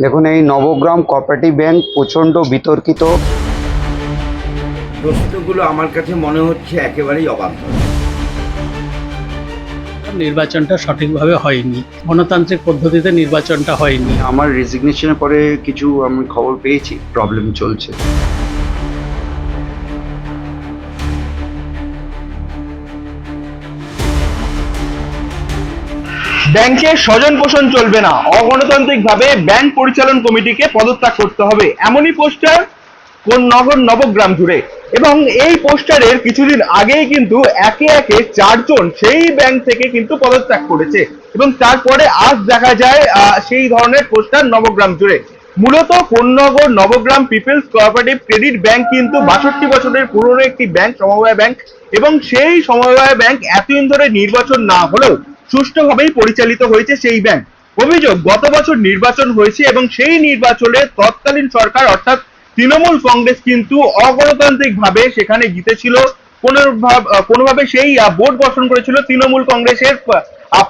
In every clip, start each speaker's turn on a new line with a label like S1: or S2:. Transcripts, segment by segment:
S1: দেখুন, এই Nabagram cooperative bank প্রচণ্ড বিতর্কিত।
S2: প্রশ্নগুলো আমার কাছে মনে হচ্ছে একেবারেই অবান্তর।
S3: নির্বাচনটা সঠিকভাবে হয়নি, গণতান্ত্রিক পদ্ধতিতে নির্বাচনটা হয়নি।
S1: আমার রেজিগনেশনের পরে কিছু আমি খবর পেয়েছি, প্রবলেম চলছে।
S4: ব্যাংকের স্বজন পোষণ চলবে না, অগণতান্ত্রিকভাবে ব্যাংক পরিচালন কমিটিকে পদত্যাগ করতে হবে, এমনই পোস্টার কোন নগর নবগ্রাম জুড়ে। এবং এই পোস্টারের কিছুদিন আগেই কিন্তু একে একে 4 জন সেই ব্যাংক থেকে কিন্তু পদত্যাগ করেছে এবং তারপরে আজ দেখা যায় সেই ধরনের পোস্টার নবগ্রাম জুড়ে। মূলত Konnagar Nabagram people's cooperative credit bank কিন্তু 62 বছরের পুরনো একটি ব্যাংক, সমবায় ব্যাংক, এবং সেই সমবায় ব্যাংক এতদিন ধরে নির্বাচন না হলেও সুষ্ঠুভাবেই পরিচালিত হয়েছে সেই ব্যাংক। অভিযোগ, গত বছর নির্বাচন হয়েছে এবং সেই নির্বাচনে তৎকালীন সরকার অর্থাৎ তৃণমূল কংগ্রেস কিন্তু অগণতান্ত্রিক ভাবে সেখানে জিতেছিল। কোনোভাবে সেই ভোট বর্ষণ করেছিল তৃণমূল কংগ্রেসের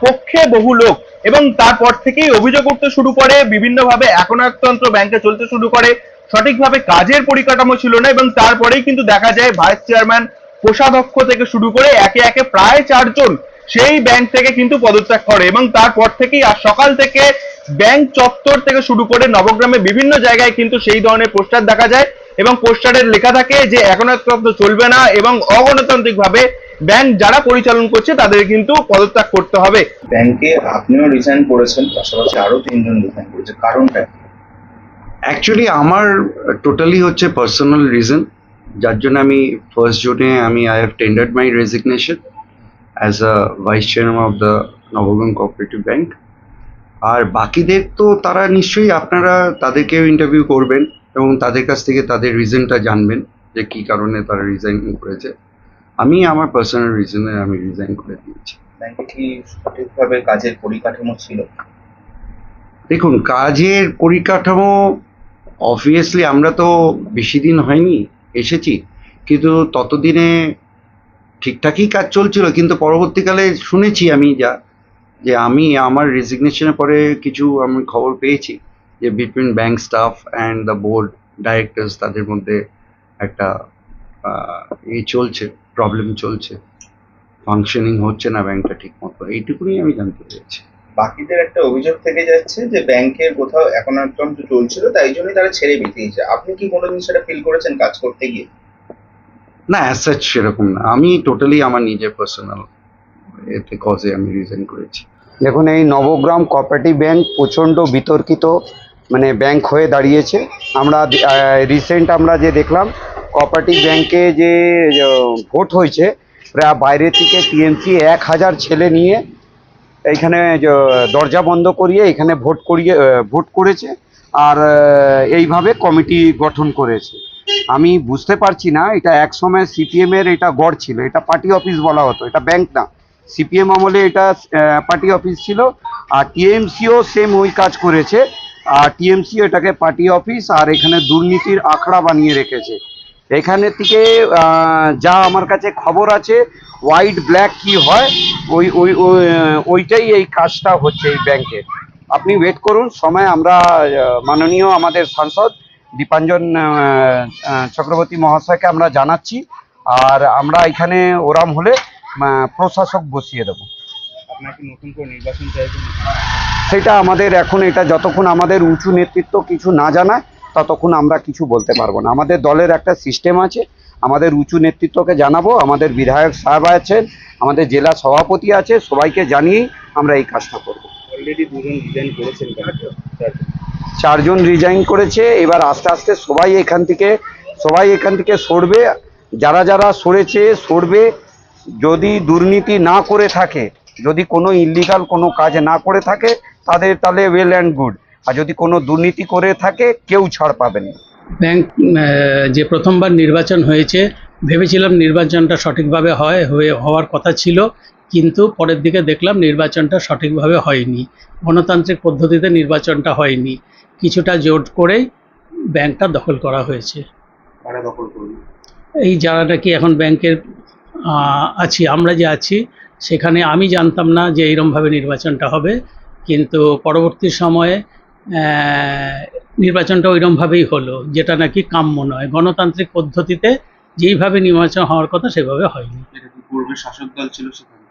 S4: পক্ষে বহু লোক, এবং তারপর থেকেই অভিযোগ উঠতে শুরু করে, বিভিন্নভাবে একনায়কতন্ত্র ব্যাংকে চলতে শুরু করে, সঠিকভাবে কাজের পরিকাঠামো ছিল না, এবং তারপরেই কিন্তু দেখা যায় ভাইস চেয়ারম্যান, কোষাধ্যক্ষ থেকে শুরু করে একে একে প্রায় 4 জন সেই ব্যাংক থেকে কিন্তু পদত্যাগ করে। এবং তারপর থেকেই আজ সকাল থেকে ব্যাংক চত্বর থেকে শুরু করে নবগ্রামে বিভিন্ন জায়গায় কিন্তু সেই ধরনের পোস্টার দেখা যায় এবং পোস্টারের লেখা থাকে যে একনায়কতন্ত্র চলবে না এবং অগণতান্ত্রিক ভাবে ব্যাংক যারা পরিচালন করছে তাদের কিন্তু পদত্যাগ করতে হবে।
S5: ব্যাংকে আপনিও রিজাইন করেছেন, পাশাপাশি আরো 3 জন রিজাইন করেছে, কারণটা কি?
S1: অ্যাকচুয়ালি আমার টোটালি হচ্ছে পার্সোনাল রিজন, যার জন্য আমি ফার্স্ট জুনে I have tendered my resignation as a vice chairman of the Nabagram cooperative bank. আর বাকিদের তো তারা নিশ্চয়ই আপনারা তাদেরকেও ইন্টারভিউ করবেন এবং তাদের কাছ থেকে তাদের রিজনটা জানবেন যে কী কারণে তারা রিজাইন করেছে। আমি আমার পার্সোনাল রিজনে আমি রিজাইন করে দিয়েছি।
S5: ব্যাংকে কি সঠিকভাবে কাজের পরিকাঠামো ছিল?
S1: দেখুন, কাজের পরিকাঠামো অবভিয়াসলি আমরা তো বেশি দিন হয়নি এসেছি, কিন্তু ততদিনে ঠিকঠাকই কাজ চলছিল। কিন্তু পরবর্তীকালে শুনেছি আমি যে আমি আমার রেজিগনেশনের পরে কিছু আমি খবর পেয়েছি যে between bank staff and the board directors তাদের মধ্যে একটা চলছে, প্রবলেম চলছে, ফাংশনিং হচ্ছে না ব্যাংকটা ঠিক মতো। এইটুকুনি আমি জানতে পেরেছি।
S5: বাকিদের একটা অভিযোগ থেকে যাচ্ছে যে ব্যাংকের কোথাও একনায়কতন্ত্র চলছিল, তাই জন্যই তারা ছেড়ে বেরিয়েছে। আপনি কি কোনোদিন সেটা ফিল করেছেন কাজ করতে গিয়ে?
S1: না, অ্যাজ সাচ সেরকম না। আমি টোটালি আমার নিজের পার্সোনাল এতে কজে আমি রিজাইন করেছি। দেখুন, এই নবগ্রাম কোঅপারেটিভ ব্যাংক প্রচণ্ড বিতর্কিত ব্যাংক হয়ে দাঁড়িয়েছে। আমরা রিসেন্ট আমরা যে দেখলাম কোঅপারেটিভ ব্যাংকে যে ভোট হয়েছে, প্রায় বাইরে থেকে টিএমসি 1000 ছেলে নিয়ে এইখানে দরজা বন্ধ করিয়ে এখানে ভোট করেছে আর এইভাবে কমিটি গঠন করেছে। আমি বুঝতে পারছি না, এটা এক সময় সিপিএমের এটা গড় ছিল, এটা পার্টি অফিস বলা হতো, এটা ব্যাংক না। সিপিএম আমলে এটা পার্টি অফিস ছিল, আর টিএমসিও সেম ওই কাজ করেছে। আর টিএমসি এটাকে পার্টি অফিস আর এখানে দুর্নীতির আখড়া বানিয়ে রেখেছে। এখানে থেকে যা আমার কাছে খবর আছে, হোয়াইট ব্ল্যাক কি হয় ওইটাই এই কাজটা হচ্ছে এই ব্যাংকের। আপনি ওয়েট করুন, সময় আমরা মাননীয় আমাদের সাংসদ দীপাঞ্জন চক্রবর্তী মহাশয়কে আমরা জানাচ্ছি, আর আমরা এখানে ওরাম হলে প্রশাসক বসিয়ে দেবো।
S5: আপনার কি নতুন করে নির্বাচন চাইছেন?
S1: সেটা আমাদের এখন, এটা যতক্ষণ আমাদের উঁচু নেতৃত্ব কিছু না জানায় ততক্ষণ আমরা কিছু বলতে পারবো না। আমাদের দলের একটা সিস্টেম আছে, আমাদের উঁচু নেতৃত্বকে জানাবো, আমাদের বিধায়ক সাহেব আছেন, আমাদের জেলা সভাপতি আছে, সবাইকে জানিয়েই আমরা এই কাজটা করবো।
S5: অলরেডি 2 জন রিজাইন করেছেন,
S1: 4 জন রিজাইন করেছে। এবার আস্তে আস্তে সবাই এখান থেকে সরবে, যারা যারা সরবে। যদি দুর্নীতি না করে থাকে, যদি কোনো ইলিগাল কোনো কাজ না করে থাকে তাদের তাহলে ওয়েল অ্যান্ড গুড, আর যদি কোনো দুর্নীতি করে থাকে কেউ ছাড় পাবেন না।
S3: ব্যাংক যে প্রথমবার নির্বাচন হয়েছে, ভেবেছিলাম নির্বাচনটা সঠিকভাবে হওয়ার কথা ছিল, কিন্তু পরের দিকে দেখলাম নির্বাচনটা সঠিকভাবে হয়নি, গণতান্ত্রিক পদ্ধতিতে নির্বাচনটা হয়নি। কিছুটা জোট করেই ব্যাংকটা দখল করা হয়েছে।
S5: কারা দখল করবে?
S3: এই যারা নাকি এখন ব্যাংকের আমরা যে আছি সেখানে আমি জানতাম না যে এইরকমভাবে নির্বাচনটা হবে, কিন্তু পরবর্তী সময়ে নির্বাচনটা ওইরকমভাবেই হলো, যেটা নাকি কাম্য নয়। গণতান্ত্রিক পদ্ধতিতে যেইভাবে নির্বাচন হওয়ার কথা সেভাবে হয়নি।
S5: এটা কি পূর্বে শাসক দল ছিল সেখানে?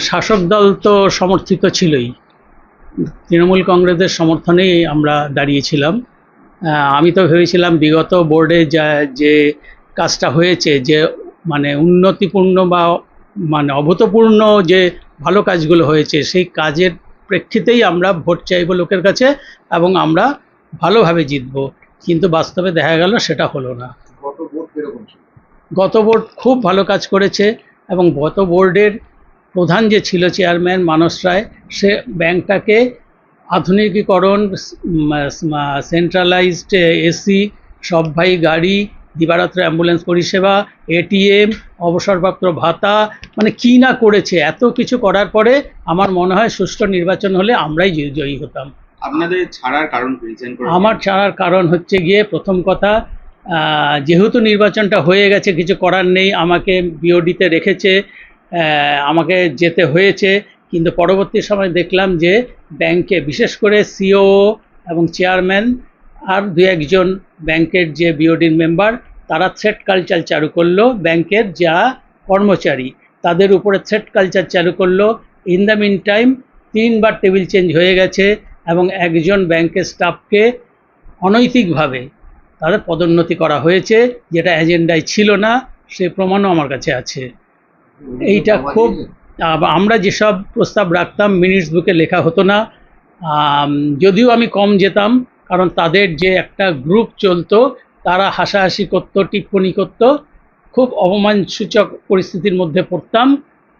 S3: শাসক দল তো সমর্থিত ছিলই, তৃণমূল কংগ্রেসের সমর্থনেই আমরা দাঁড়িয়েছিলাম। আমি তো ভেবেছিলাম বিগত বোর্ডে যে কাজটা হয়েছে, যে মানে উন্নতিপূর্ণ বা মানে অভূতপূর্ণ যে ভালো কাজগুলো হয়েছে, সেই কাজের প্রেক্ষিতেই আমরা ভোট চাইব লোকের কাছে এবং আমরা ভালোভাবে জিতব। কিন্তু বাস্তবে দেখা গেল সেটা হলো না। গত বোর্ড খুব ভালো কাজ করেছে এবং গত বোর্ডের প্রধান যে ছিল চেয়ারম্যান মানস রায়, সে ব্যাংকটাকে আধুনিকীকরণ, সেন্ট্রালাইজড এসি, সবভাই গাড়ি, দিবারাত্র অ্যাম্বুলেন্স পরিষেবা, এটিএম, অবসরপ্রাপ্ত ভাতা, মানে কী না করেছে। এত কিছু করার পরে আমার মনে হয় সুষ্ঠু নির্বাচন হলে আমরাই জয়ী হতাম।
S5: আপনাদের ছাড়ার কারণ রিজাইন করে?
S3: আমার ছাড়ার কারণ হচ্ছে গিয়ে, প্রথম কথা, যেহেতু নির্বাচনটা হয়ে গেছে, কিছু করার নেই, আমাকে বিওডিতে রেখেছে, আমাকে যেতে হয়েছে। কিন্তু পরবর্তী সময় দেখলাম যে ব্যাংকে বিশেষ করে সিও এবং চেয়ারম্যান আর দু একজন ব্যাংকের যে বিওডির মেম্বার, তারা থ্রেট কালচার চালু করলো। ব্যাংকের যারা কর্মচারী তাদের উপরে থ্রেট কালচার চালু করলো। ইন দ্য মিন টাইম 3বার টেবিল চেঞ্জ হয়ে গেছে এবং একজন ব্যাংকের স্টাফকে অনৈতিকভাবে তাদের পদোন্নতি করা হয়েছে, যেটা এজেন্ডায় ছিল না। সে প্রমাণও আমার কাছে আছে। এইটা খুব, আমরা যেসব প্রস্তাব রাখতাম মিনিটস বুকে লেখা হতো না। যদিও আমি কম যেতাম, কারণ তাদের যে একটা গ্রুপ চলতো, তারা হাসাহাসি করতো, টিপ্পনি করতো, খুব অপমানসূচক পরিস্থিতির মধ্যে পড়তাম।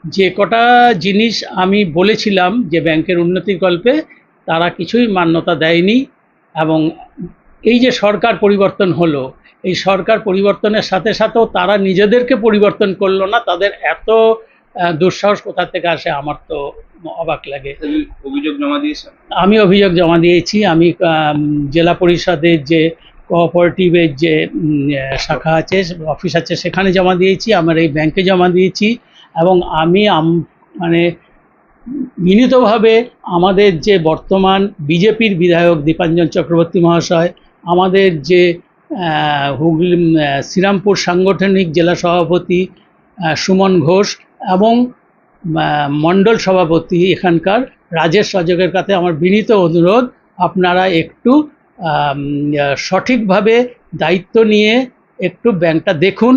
S3: যে কটা জিনিস আমি বলেছিলাম যে ব্যাংকের উন্নতির গল্পে, তারা কিছুই মান্যতা দেয়নি। এবং এই যে সরকার পরিবর্তন হলো, এই সরকার পরিবর্তনের সাথে সাথেও তারা নিজেদেরকে পরিবর্তন করলো না। তাদের এত দুঃসাহস কোথা থেকে আসে আমার তো অবাক লাগে।
S5: অভিযোগ জমা দিয়েছেন?
S3: আমি অভিযোগ জমা দিয়েছি। আমি জেলা পরিষদের যে কোঅপারেটিভের যে শাখা আছে, অফিস আছে, সেখানে জমা দিয়েছি, আমার এই ব্যাংকে জমা দিয়েছি। এবং আমি মানে বিনীতভাবে আমাদের যে বর্তমান বিজেপির বিধায়ক দীপাঞ্জন চক্রবর্তী মহাশয়, আমাদের যে হুগলি শ্রীরামপুর সাংগঠনিক জেলা সভাপতি সুমন ঘোষ এবং মণ্ডল সভাপতি এখানকার রাজেশ রজকের কাছে আমার বিনীত অনুরোধ, আপনারা একটু সঠিকভাবে দায়িত্ব নিয়ে একটু ব্যাংকটা দেখুন।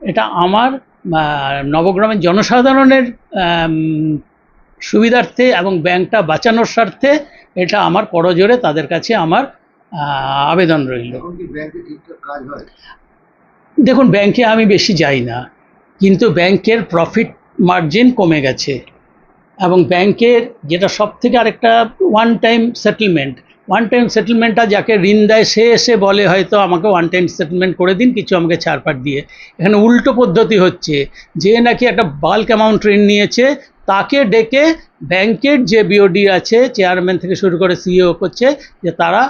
S3: এটা আমার নবগ্রামের জনসাধারণের সুবিধার্থে এবং ব্যাংকটা বাঁচানোর স্বার্থে এটা আমার করজোরে তাদের কাছে আমার আবেদন রইল। দেখুন, ব্যাংকে আমি বেশি যাই না, কিন্তু ব্যাংকের প্রফিট মার্জিন কমে গেছে এবং ব্যাংকের যেটা সব থেকে আরেকটা ওয়ান টাইম সেটেলমেন্টটা যাকে ঋণ দেয় সে এসে বলে হয়তো আমাকে ওয়ান টাইম সেটেলমেন্ট করে দিন, কিছু আমাকে ছাড়পাট দিয়ে। এখানে উল্টো পদ্ধতি হচ্ছে, যে নাকি একটা বাল্ক অ্যামাউন্ট ঋণ নিয়েছে তাকে ডেকে ব্যাংকের যে বিওডি আছে, চেয়ারম্যান থেকে শুরু করে সিইও করছে যে তারা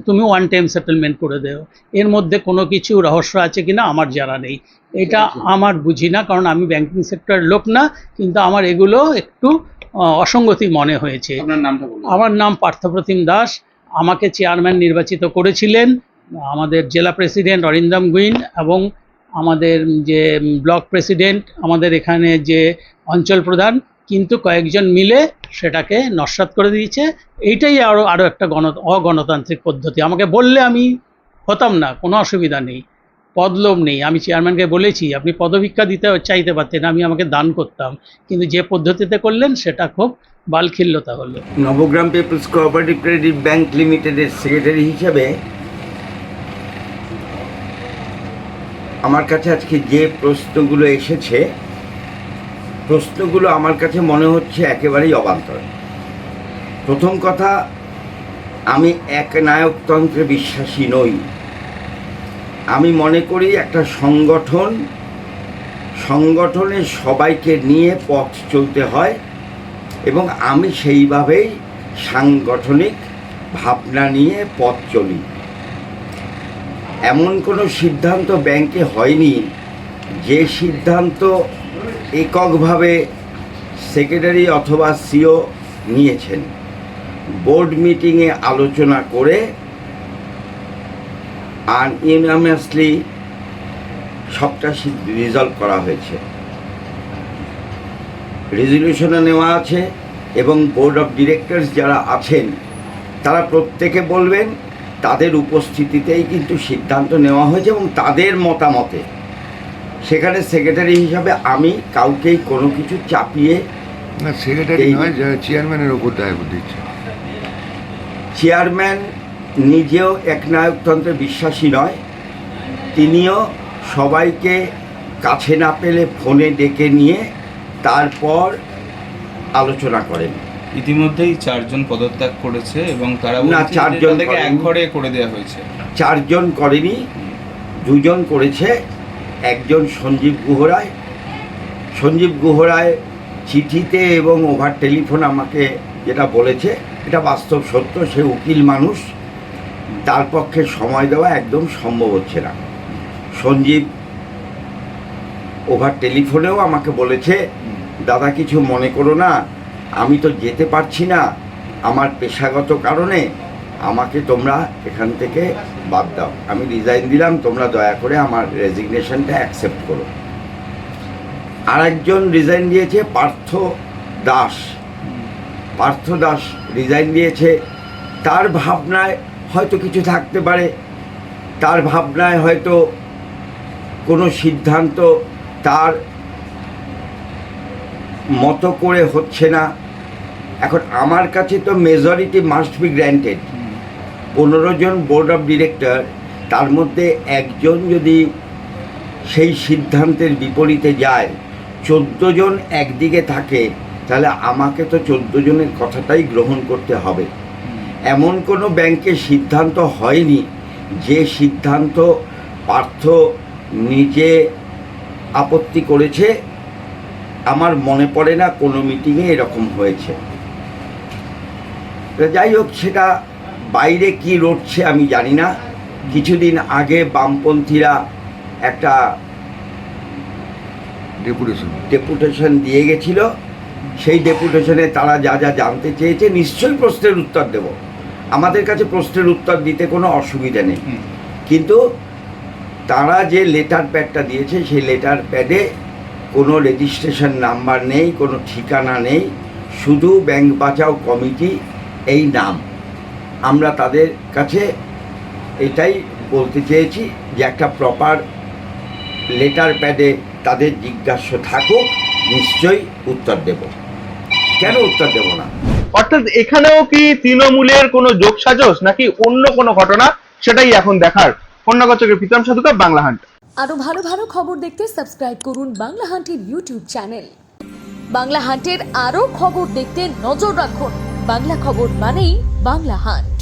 S3: তুমি ওয়ান টাইম সেটেলমেন্ট করে দেও। এর মধ্যে কোনো কিছু রহস্য আছে কিনা আমার জানা নেই, এটা আমার বুঝি না, কারণ আমি ব্যাংকিং সেক্টরের লোক না। কিন্তু আমার এগুলো একটু অসঙ্গতি মনে হয়েছে।
S5: আপনার নামটা বলুন।
S3: আমার নাম পার্থপ্রতিম দাস। আমাকে চেয়ারম্যান নির্বাচিত করেছিলেন আমাদের জেলা প্রেসিডেন্ট অরিন্দম গুইন এবং আমাদের যে ব্লক প্রেসিডেন্ট, আমাদের এখানে যে অঞ্চল প্রধান, কিন্তু কয়েকজন মিলে সেটাকে নস্যাৎ করে দিয়েছে। এইটাই আরও একটা অগণতান্ত্রিক পদ্ধতি। আমাকে বললে আমি হতাম না, কোনো অসুবিধা নেই, পদলোভ নেই। আমি চেয়ারম্যানকে বলেছি আপনি পদভিক্ষা দিতে চাইতে পারতেন, আমি আমাকে দান করতাম, কিন্তু যে পদ্ধতিতে করলেন সেটা খুব বালখিল্যতা হলো।
S2: Nabagram people's cooperative credit bank লিমিটেডের সেক্রেটারি হিসেবে আমার কাছে আজকে যে প্রশ্নগুলো এসেছে, প্রশ্নগুলো আমার কাছে মনে হচ্ছে একেবারেই অবান্তর। প্রথম কথা, আমি একনায়কতন্ত্রে বিশ্বাসী নই। আমি মনে করি একটা সংগঠনে সবাইকে নিয়ে পথ চলতে হয় এবং আমি সেইভাবেই সাংগঠনিক ভাবনা নিয়ে পথ চলি। এমন কোনো সিদ্ধান্ত ব্যাংকে হয়নি যে সিদ্ধান্ত এককভাবে সেক্রেটারি অথবা সিও নিয়েছেন। বোর্ড মিটিংয়ে আলোচনা করে আনইউনানিমাসলি সবটা রিজলভ করা হয়েছে। রেজলিউশনে নেওয়া আছে এবং বোর্ড অফ ডিরেক্টরস যারা আছেন তারা প্রত্যেকে বলবেন, তাদের উপস্থিতিতেই কিন্তু সিদ্ধান্ত নেওয়া হয়েছে এবং তাদের মতামতে। সেখানে সেক্রেটারি হিসাবে আমি কাউকেই কোনো কিছু চাপিয়ে
S6: না, সেক্রেটারি নয়, চেয়ারম্যানের ওপর দায়িত্ব দিচ্ছে।
S2: চেয়ারম্যান নিজেও একনায়কতন্ত্রে বিশ্বাসী নয়, তিনিও সবাইকে কাছে না পেলে ফোনে ডেকে নিয়ে তারপর আলোচনা করেন।
S7: ইতিমধ্যেই 4 জন পদত্যাগ করেছে এবং তারা
S2: না,
S7: বলছে
S2: 4
S7: যে
S2: জন
S7: তাদেরকে
S2: করেনি।
S7: একঘরে করে দেওয়া হয়েছে।
S2: 4 জন করেনি, 2 জন করেছে। একজন সঞ্জীব গুহরায়। সঞ্জীব গুহরায় চিঠিতে এবং ওভার টেলিফোন আমাকে যেটা বলেছে এটা বাস্তব সত্য। সে উকিল মানুষ, তার পক্ষে সময় দেওয়া একদম সম্ভব হচ্ছে না। সঞ্জীব ওভার টেলিফোনেও আমাকে বলেছে, দাদা কিছু মনে করো না, আমি তো যেতে পারছি না, আমার পেশাগত কারণে আমাকে তোমরা এখান থেকে বাদ দাও, আমি রিজাইন দিলাম, তোমরা দয়া করে আমার রেজিগনেশনটা অ্যাকসেপ্ট করো। আরেকজন রিজাইন দিয়েছে পার্থ দাস। পার্থ দাস রিজাইন দিয়েছে। তার ভাবনায় হয়তো কিছু থাকতে পারে, তার ভাবনায় হয়তো কোনো সিদ্ধান্ত তার মতো করে হচ্ছে না। এখন আমার কাছে তো মেজরিটি মাস্ট বি গ্র্যান্টেড। 15 জন বোর্ড অফ ডিরেক্টর, তার মধ্যে একজন যদি সেই সিদ্ধান্তের বিপরীতে যায়, 14 জন একদিকে থাকে, তাহলে আমাকে তো 14 জনের কথাটাই গ্রহণ করতে হবে। এমন কোনো ব্যাংকের সিদ্ধান্ত হয়নি যে সিদ্ধান্ত পার্থ নিজে আপত্তি করেছে। আমার মনে পড়ে না কোনো মিটিংয়ে এরকম হয়েছে। তো যাই হোক, সেটা বাইরে কি রটছে আমি জানি না। কিছুদিন আগে বামপন্থীরা একটা ডেপুটেশন দিয়ে গেছিল। সেই ডেপুটেশনে তারা যা যা জানতে চেয়েছে নিশ্চয়ই প্রশ্নের উত্তর দেব। আমাদের কাছে প্রশ্নের উত্তর দিতে কোনো অসুবিধা নেই, কিন্তু তারা যে লেটার প্যাডটা দিয়েছে সেই লেটার প্যাডে কোনো রেজিস্ট্রেশন নাম্বার নেই, কোনো ঠিকানা নেই, শুধু ব্যাংক বাঁচাও কমিটি এই নাম। আমরা তাদের কাছে এটাই বলতে চেয়েছি যে একটা প্রপার লেটার প্যাডে তাদের জিজ্ঞাসা থাকুক, নিশ্চয়ই উত্তর দেব। কেন উত্তর দেব না?
S4: অর্থাৎ এখানেও কি তৃণমূলের কোনো যোগসাজশ নাকি অন্য কোনো ঘটনা, সেটাই এখন দেখার। কন্যাগচকের প্রীতম সাধুকা, বাংলা হান্ট।
S8: আরো ভালো ভালো খবর দেখতে সাবস্ক্রাইব করুন বাংলা হান্টের ইউটিউব চ্যানেল। বাংলা হান্টের আরো খবর দেখতে নজর রাখুন। বাংলা খবর মানেই বাংলা হান্ট।